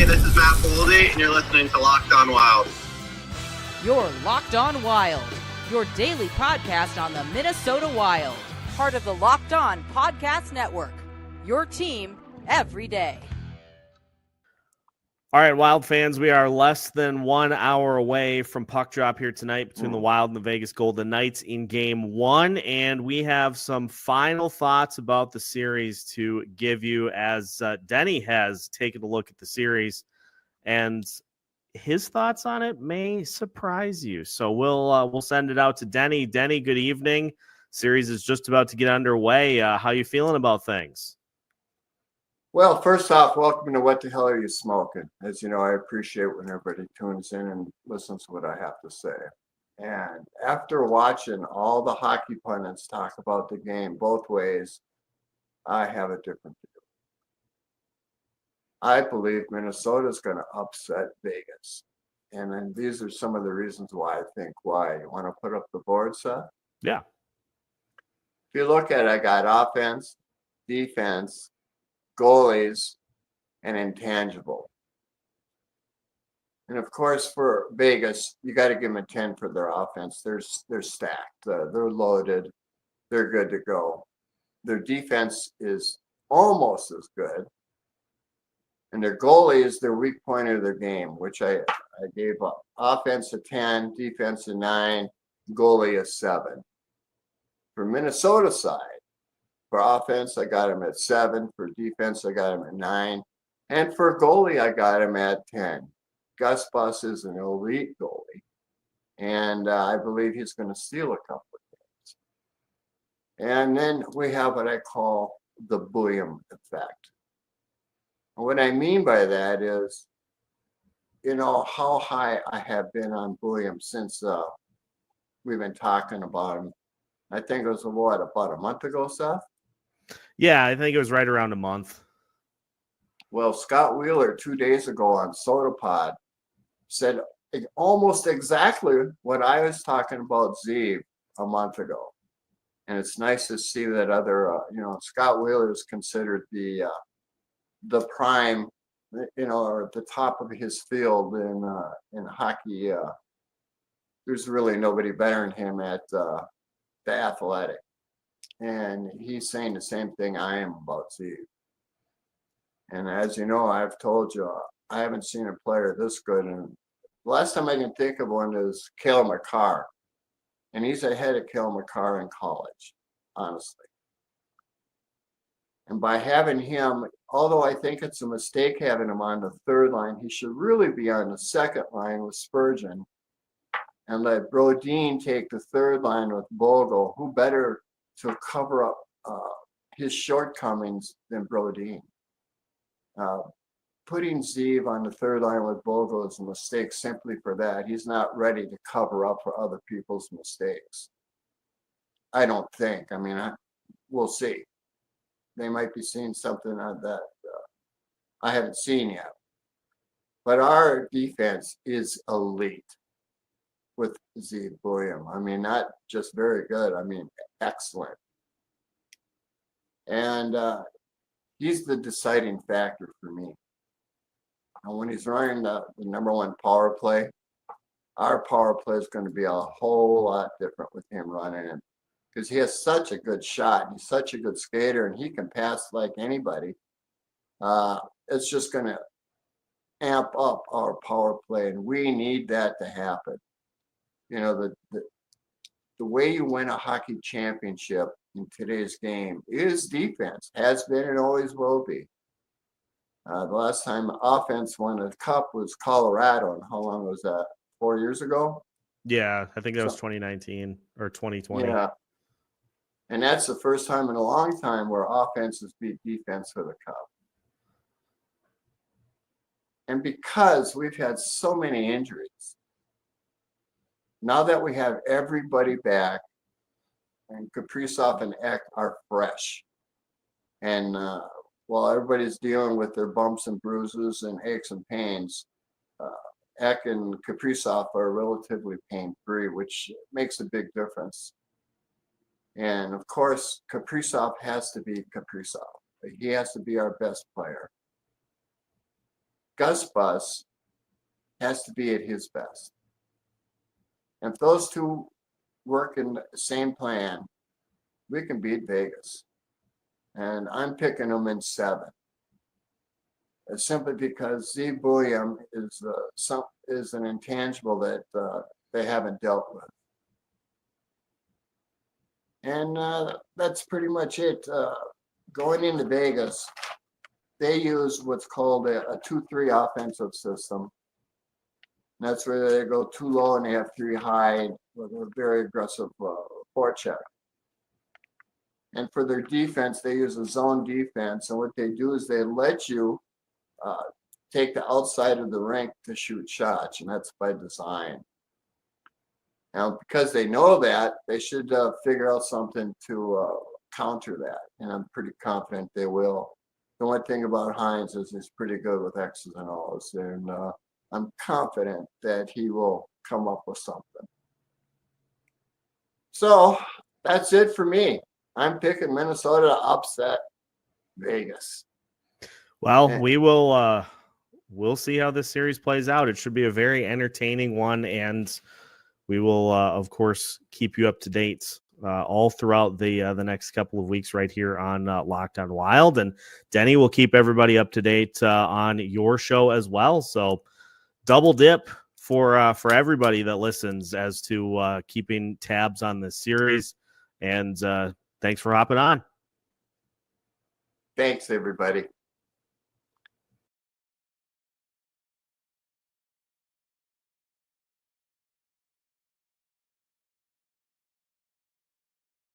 Hey, this is Matt Boldy, and you're listening to Locked On Wild. You're Locked On Wild, your daily podcast on the Minnesota Wild. Part of the Locked On Podcast Network, your team every day. All right, Wild fans, we are less than 1 hour away from puck drop here tonight between the Wild and the Vegas Golden Knights in Game 1, and we have some final thoughts about the series to give you as Denny has taken a look at the series, and his thoughts on it may surprise you. So we'll send it out to Denny. Denny, good evening. Series is just about to get underway. How you feeling about things? Well, first off, welcome to What the Hell Are You Smoking? As you know, I appreciate when everybody tunes in and listens to what I have to say. And after watching all the hockey pundits talk about the game both ways, I have a different view. I believe Minnesota's going to upset Vegas. And then these are some of the reasons why I think why. You want to put up the board, Seth? Yeah. If you look at it, I got offense, defense, goalies, and intangible. And of course, for Vegas, you got to give them a 10 for their offense. They're stacked. They're loaded. They're good to go. Their defense is almost as good. And their goalie is their weak point of their game, which I gave up. Offense a 10, defense a 9, goalie a 7. For Minnesota side, for offense, I got him at 7. For defense, I got him at 9. And for goalie, I got him at 10. Gus Bus is an elite goalie. And I believe he's going to steal a couple of games. And then we have what I call the Buium effect. And what I mean by that is, you know, how high I have been on Buium since we've been talking about him. I think it was, about a month ago, Seth? Yeah, I think it was right around a month. Well, Scott Wheeler 2 days ago on SodaPod said almost exactly what I was talking about Zeev a month ago. And it's nice to see that other, Scott Wheeler is considered the prime, or at the top of his field in hockey. There's really nobody better than him at the Athletic. And he's saying the same thing I am about Zeev. And as you know, I've told you, I haven't seen a player this good. And the last time I can think of one is Cale Makar. And he's ahead of Cale Makar in college, honestly. And by having him, although I think it's a mistake having him on the third line, he should really be on the second line with Spurgeon and let Brodin take the third line with Bogle. Who better to cover up his shortcomings than Brodin? Putting Zeev on the third line with Bogle is a mistake simply for that. He's not ready to cover up for other people's mistakes. I don't think. I mean, we'll see. They might be seeing something on that I haven't seen yet. But our defense is elite with Zeev Buium. I mean, not just very good. I mean, excellent. And he's the deciding factor for me. And when he's running the number one power play, our power play is going to be a whole lot different with him running it. Because he has such a good shot. He's such a good skater, and he can pass like anybody. It's just going to amp up our power play, and we need that to happen. You know, the way you win a hockey championship in today's game is defense. Has been and always will be. The last time offense won a cup was Colorado, and how long was that? 4 years ago? Yeah, I think that was 2019 or 2020. Yeah. And that's the first time in a long time where offenses beat defense for the cup. And because we've had so many injuries, now that we have everybody back, and Kaprizov and Ek are fresh, and while everybody's dealing with their bumps and bruises and aches and pains, Ek and Kaprizov are relatively pain-free, which makes a big difference. And of course, Kaprizov has to be Kaprizov. He has to be our best player. Gus Bus has to be at his best. And if those two work in the same plan, we can beat Vegas. And I'm picking them in 7. Simply because Zeev Buium is an intangible that they haven't dealt with. And that's pretty much it. Going into Vegas, they use what's called a 2-3 offensive system. And that's where they go 2 low and they have 3 high with a very aggressive forecheck. And for their defense, they use a zone defense. And what they do is they let you take the outside of the rink to shoot shots, and that's by design. Now, because they know that, they should figure out something to counter that, and I'm pretty confident they will. The one thing about Hines is he's pretty good with X's and O's, and I'm confident that he will come up with something. So that's it for me. I'm picking Minnesota to upset Vegas. Well, we'll see how this series plays out. It should be a very entertaining one, and we will, of course, keep you up to date all throughout the next couple of weeks right here on Locked On Wild. And Denny will keep everybody up to date on your show as well. So double dip for everybody that listens as to keeping tabs on this series. And thanks for hopping on. Thanks, everybody.